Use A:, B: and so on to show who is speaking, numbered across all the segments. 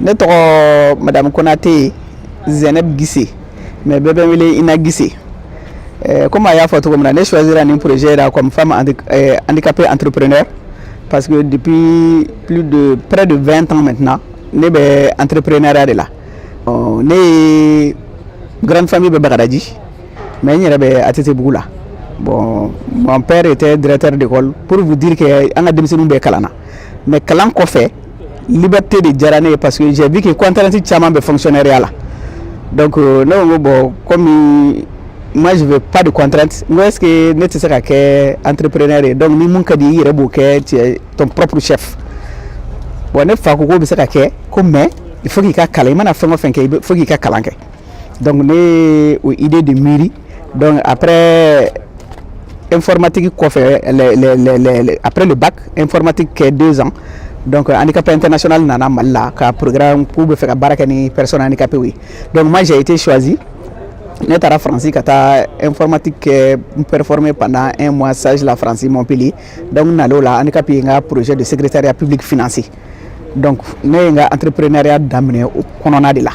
A: Ne Madame Konate Zeneb Gissé, mais bébé Ina Gissé. Comme il y a fait je choisir un projet comme femme handicapée entrepreneur parce que depuis près de 20 ans maintenant, je suis entrepreneur là. Ne grande famille de Bagadaji, mais je suis à Tétéboula. Bon, mon père était directeur d'école pour vous dire que on a démissionné de Kalana. Mais Kalan qu'on fait, liberté de Djarane parce que j'ai vu que contrainte chama be fonctionnaire là. Donc non bon comme moi je veux pas de contraintes. Moi est-ce que ne te sera que entrepreneur donc ni mon kadi yere bo que tu es ton propre chef. Bon ne fa ko be sera que comme mais il faut qu'il ka kala mana fa ngo fenke il faut qu'il ka kalanke. Donc ne idée de mairie donc après informatique quoi fait après le bac informatique qui est 2 ans. Donc handicapé international nana malla ka programme pour faire barakani personnes handicapées oui. Donc moi j'ai été choisi netara français kata informatique performé pendant 1 mois stage la français Montpellier. Donc nalo la handicapé nga projet de secrétariat public financier. Donc né nga entrepreneuriat d'amener au konona de là.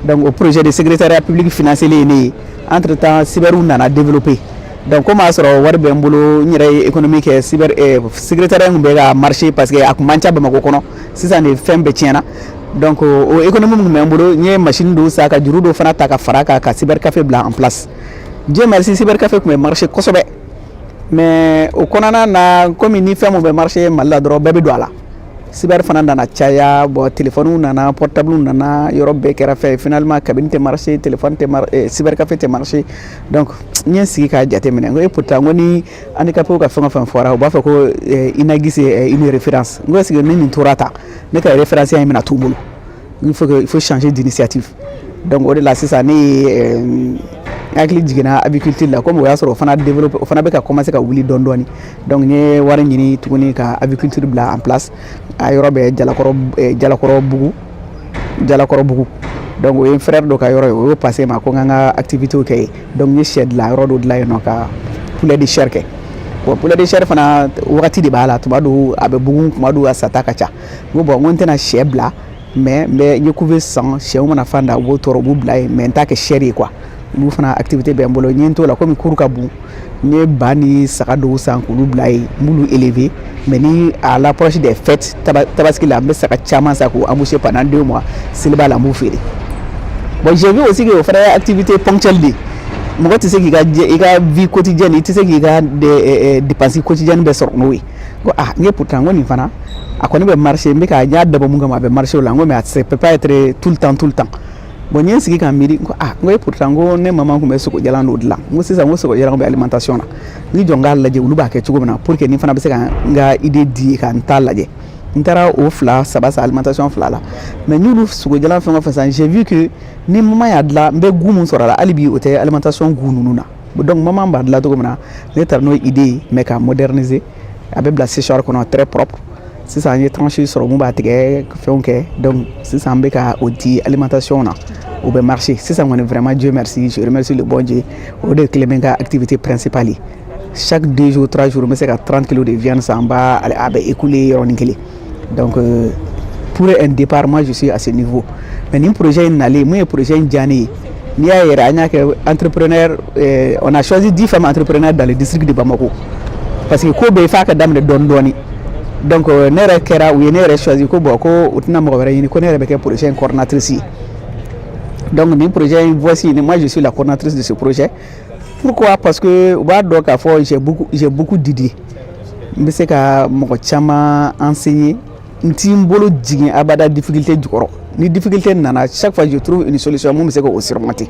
A: Donc au projet de secrétariat public financier les entre temps cyberou nana développé. Donc comment ça war be mbolo ñire économique cyber secrétaire ngbe ga marché parce que akumancha ba mako kono sisa ne fembe tiena donc au économie ngbe mbolo ñe machine do saka juru do fana taka faraka ka cyber café blanc en place Dieu merci cyber café ko marché kosobe mais au konana na comme ni femme be marché malla dro bebe do ala cyber fana na chaya bo téléphone nana portable nana yorobe kera fait finalement cabine te marché téléphone te cyber café te marché donc ñen sigi ka jate mene ngoy pourtant ngoni handicapé ko fa fa fora ba fa ko Ina Gissé une référence ngoy sigi ni tourata ne ka référence ya mina tumulu il faut changer d'initiative donc au delà c'est ça ni akli jigina aviculture la comme ya soro fana développer fana be ka commencer ka wuli dondoni donc ñe war ñini tuguni ka aviculture bla en place ay robe jalakoro bugu donc un frère do ka yoro passer ma ko nga activité ok donc ni shed la rodo de la no ka poulet de chair ke bon poulet de chair fana wakati de bala to badu abe bugun kuma do asata kacha go bon on tena chebla mais ni couver sans chez on na fanda wo toro bu blay mais ta ke chéri quoi bu fana activité be mbolo ñento la comme kuruka bu ni bani sakado san ko blay mbulu élevé mais ni à l'approche des fêtes tabaski la be saka chama sa ko embauché pendant 2 mois silba la mbou féré. Bon, j'ai vu aussi que vous faites des activités ponctuelles. Moi, tu sais qu'il y a vie quotidienne, tu sais qu'il y a des dépenses quotidiennes. Ah, il y a pourtant un enfant. À quoi on marcher, mais il y a d'abord un marché au langue, mais ça ne peut pas être tout le temps. Bon, il y a ce qui est ah, il y a pourtant un maman qui me souhaite d'aller au-delà. Moi, c'est ça, moi, c'est l'alimentation. Ni jongal la je uluba ke chugona pour que ni fana bese nga idée di kan tala je ntara au fla ça base alimentation fla là mais nous sugo jala fa j'ai vu que ni maman ya de la mbe gumun sorala alibi ote alimentation gunununa donc maman ba de la to mena ne tar no idée mais ka moderniser avec la sécheur qu'on a très propre c'est ça y tranché sur mon ba tege fonke donc c'est ça mbe ka odi alimentation na au be marché c'est ça on est vraiment Dieu merci je remercie le bon Dieu au de clémenga activité principale. Chaque 2 jours, 3 jours, c'est 30 kg de viande en bas, écoulé. Donc, pour un départ, moi je suis à ce niveau. Mais un projet un projet Djani. Entrepreneur, on a choisi 10 femmes entrepreneurs dans le district de Bamako. Parce que Kobe Faka Dame de Dondoni. Donc, Nere Kera ou Nere choisi Koboko, ou Tinamore, il connaît avec un projet coordinatrice. Donc, un projet, voici, moi je suis la coordinatrice de ce projet. Pourquoi? Parce que j'ai beaucoup d'idées. Je sais que je enseigner. Abada difficulté du corps. Les difficultés nana chaque fois je trouve une solution, moi je sais que surmonter.